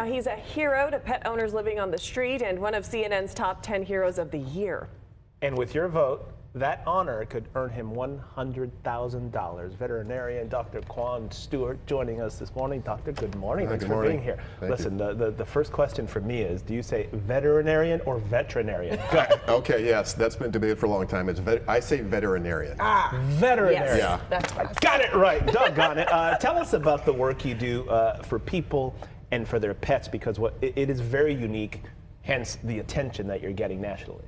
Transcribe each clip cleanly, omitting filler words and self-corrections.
He's a hero to pet owners living on the street and one of CNN's top 10 heroes of the year. And with your vote, that honor could earn him $100,000. Veterinarian Dr. Quan Stewart joining us this morning. Doctor, good morning. Thanks for being here. Listen, the first question for me is, do you say veterinarian or veterinarian? Okay, yes, that's been debated for a long time. I say veterinarian. Veterinarian. Yes, Yeah. that's fast. Got it right. Doggone it. Tell us about the work you do for people and for their pets, because it is very unique, hence the attention that you're getting nationally.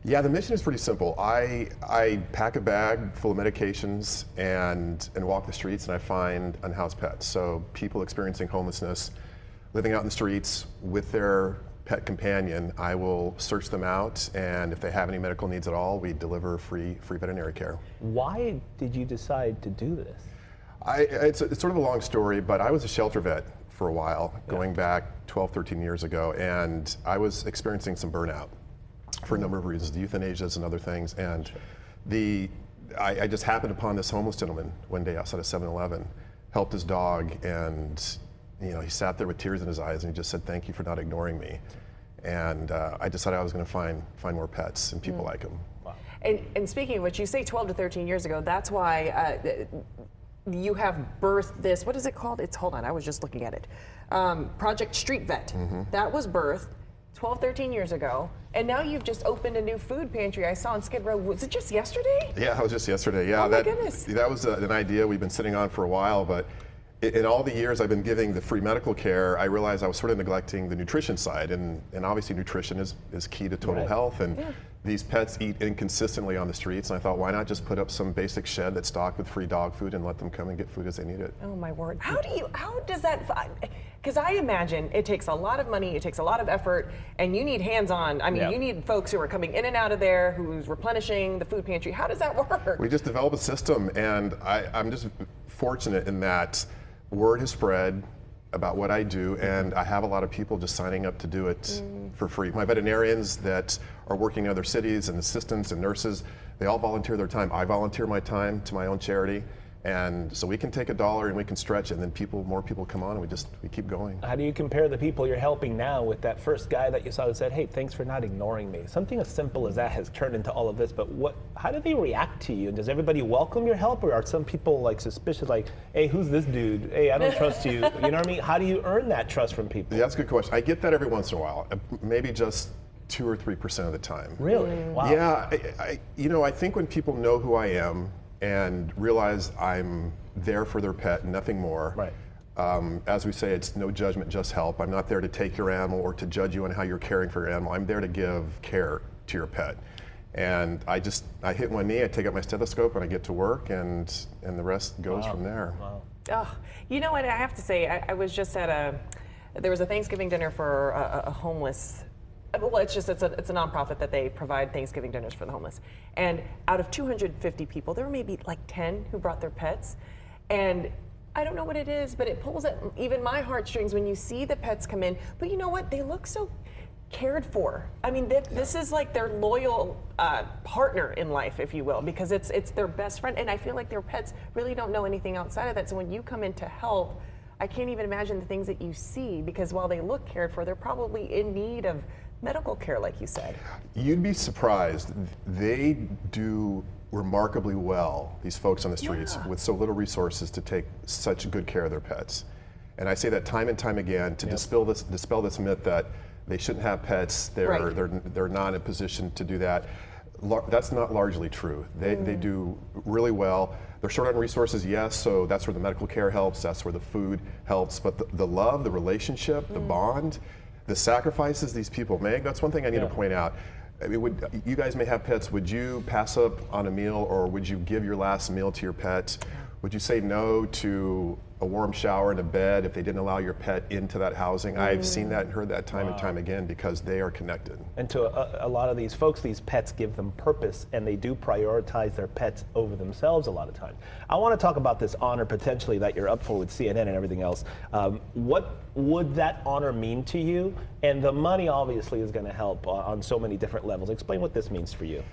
Yeah, the mission is pretty simple. I pack a bag full of medications and walk the streets, and I find unhoused pets. So people experiencing homelessness, living out in the streets with their pet companion, I will search them out, and if they have any medical needs at all, we deliver free veterinary care. Why did you decide to do this? It's sort of a long story, but I was a shelter vet for a while, going back 12, 13 years ago, and I was experiencing some burnout for a number of reasons, the euthanasias and other things. And I just happened upon this homeless gentleman one day outside of 7-Eleven, helped his dog, and he sat there with tears in his eyes, and he just said, "Thank you for not ignoring me." And I decided I was going to find more pets and people like him. Wow. And speaking of which, you say 12 to 13 years ago, that's why you have birthed this, what is it called? Hold on, I was just looking at it. Project Street Vet. That was birthed 12, 13 years ago, and now you've just opened a new food pantry I saw on Skid Row. Was it just yesterday? Yeah, it was just yesterday. Yeah, oh my goodness. That was an idea we've been sitting on for a while, but in all the years I've been giving the free medical care, I realized I was sort of neglecting the nutrition side, and obviously nutrition is key to total health, and these pets eat inconsistently on the streets, and I thought, why not just put up some basic shed that's stocked with free dog food and let them come and get food as they need it. Oh my word. How does that, because I imagine it takes a lot of money, it takes a lot of effort, and you need hands-on. I mean, you need folks who are coming in and out of there, who's replenishing the food pantry. How does that work? We just developed a system, and I'm just fortunate in that word has spread about what I do, and I have a lot of people just signing up to do it for free. My veterinarians that are working in other cities, and assistants and nurses, they all volunteer their time. I volunteer my time to my own charity, and so we can take $1 and we can stretch it, and then more people come on, and we keep going. How do you compare the people you're helping now with that first guy that you saw who said, "Hey, thanks for not ignoring me"? Something as simple as that has turned into all of this, but how do they react to you? And does everybody welcome your help, or are some people like suspicious, like, "Hey, who's this dude? Hey, I don't trust you." You know what I mean? How do you earn that trust from people? Yeah, that's a good question. I get that every once in a while, maybe just 2 or 3% of the time. Really? Wow. Yeah, I think when people know who I am and realize I'm there for their pet, nothing more. Right. As we say, it's no judgment, just help. I'm not there to take your animal or to judge you on how you're caring for your animal. I'm there to give care to your pet. And I hit one knee, I take out my stethoscope, and I get to work, and the rest goes from there. Wow. Oh, you know what, I have to say, I was just at there was a Thanksgiving dinner for a homeless. Well, it's a nonprofit that they provide Thanksgiving dinners for the homeless. And out of 250 people, there were maybe like 10 who brought their pets. And I don't know what it is, but it pulls at even my heartstrings when you see the pets come in. But you know what? They look so cared for. I mean, this is like their loyal partner in life, if you will, because it's their best friend. And I feel like their pets really don't know anything outside of that. So when you come in to help, I can't even imagine the things that you see, because while they look cared for, they're probably in need of medical care, like you said. You'd be surprised. They do remarkably well, these folks on the streets, with so little resources to take such good care of their pets. And I say that time and time again to dispel this myth that they shouldn't have pets. They're not in a position to do that. That's not largely true. They do really well. They're short on resources, yes, so that's where the medical care helps, that's where the food helps, but the love, the relationship, the bond, the sacrifices these people make, that's one thing I need to point out. I mean, you guys may have pets. Would you pass up on a meal, or would you give your last meal to your pet? Would you say no to a warm shower and a bed if they didn't allow your pet into that housing? I've seen that and heard that time and time again, because they are connected. And to a lot of these folks, these pets give them purpose, and they do prioritize their pets over themselves a lot of times. I want to talk about this honor potentially that you're up for with CNN and everything else. What would that honor mean to you? And the money obviously is going to help on so many different levels. Explain what this means for you.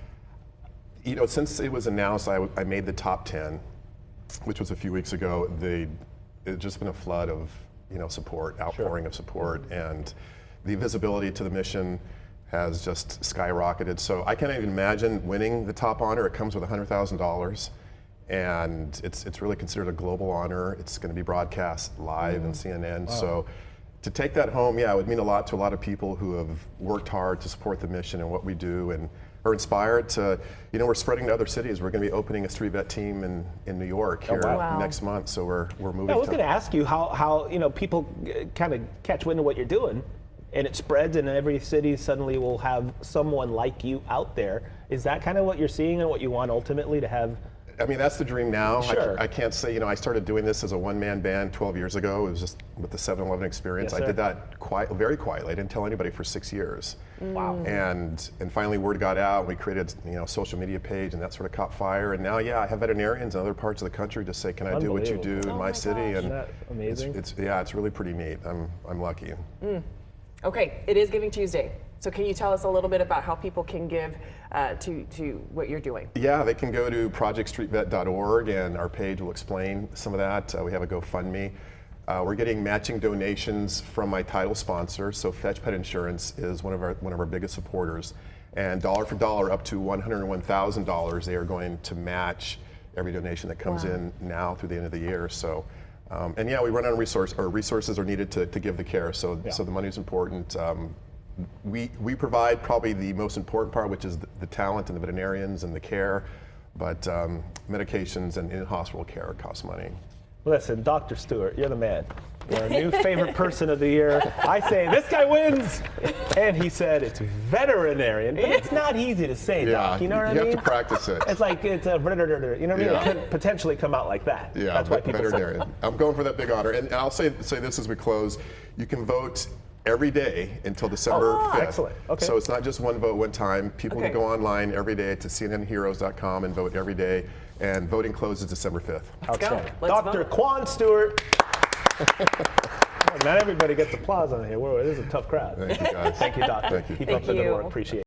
You know, since it was announced I made the top 10, which was a few weeks ago, it's just been a flood of support, outpouring of support, and the visibility to the mission has just skyrocketed. So I can't even imagine winning the top honor. It comes with $100,000, and it's really considered a global honor. It's going to be broadcast live in CNN. Wow. So to take that home, yeah, it would mean a lot to a lot of people who have worked hard to support the mission and what we do, and are inspired to, we're spreading to other cities. We're going to be opening a street vet team in New York here wow. next month. So we're moving. Yeah, I was going to ask you how people kind of catch wind of what you're doing, and it spreads, and every city suddenly will have someone like you out there. Is that kind of what you're seeing and what you want ultimately to have? I mean, that's the dream now. Sure. I can't say, I started doing this as a one-man band 12 years ago. It was just with the 7-Eleven experience. Yes, I sir. did that very quietly. I didn't tell anybody for 6 years. Wow. And finally word got out. We created, a social media page, and that sort of caught fire. And now, yeah, I have veterinarians in other parts of the country just say, can I do what you do in my city? gosh. And Isn't that amazing? it's really pretty neat. I'm lucky. Okay, it is Giving Tuesday. So can you tell us a little bit about how people can give to what you're doing? Yeah, they can go to projectstreetvet.org, and our page will explain some of that. We have a GoFundMe. We're getting matching donations from my title sponsor. So Fetch Pet Insurance is one of our biggest supporters, and dollar for dollar, up to $101,000, they are going to match every donation that comes in now through the end of the year. So. And yeah, we run on resources are needed to give the care. So the money is important. We provide probably the most important part, which is the talent and the veterinarians and the care, but medications and in-hospital care cost money. Listen, Dr. Stewart, you're the man. You're our new favorite person of the year. I say, this guy wins! And he said it's veterinarian, but it's not easy to say, Doc. You know what I mean? You have to practice it. It's like, it's a, you know what I mean? Yeah. It could potentially come out like that. Yeah, That's why people say. veterinarian. I'm going for that big honor. And I'll say this as we close. You can vote every day until December 5th. Excellent. Okay. So it's not just one vote one time. People can go online every day to cnnheroes.com and vote every day. And voting closes December 5th. Let's go. Outstanding. Let's Dr. vote. Quan Stewart. Not everybody gets applause on here. This is a tough crowd. Thank you, guys. Thank you, Doctor. Thank you. Keep Thank up the good you. work. Appreciate it.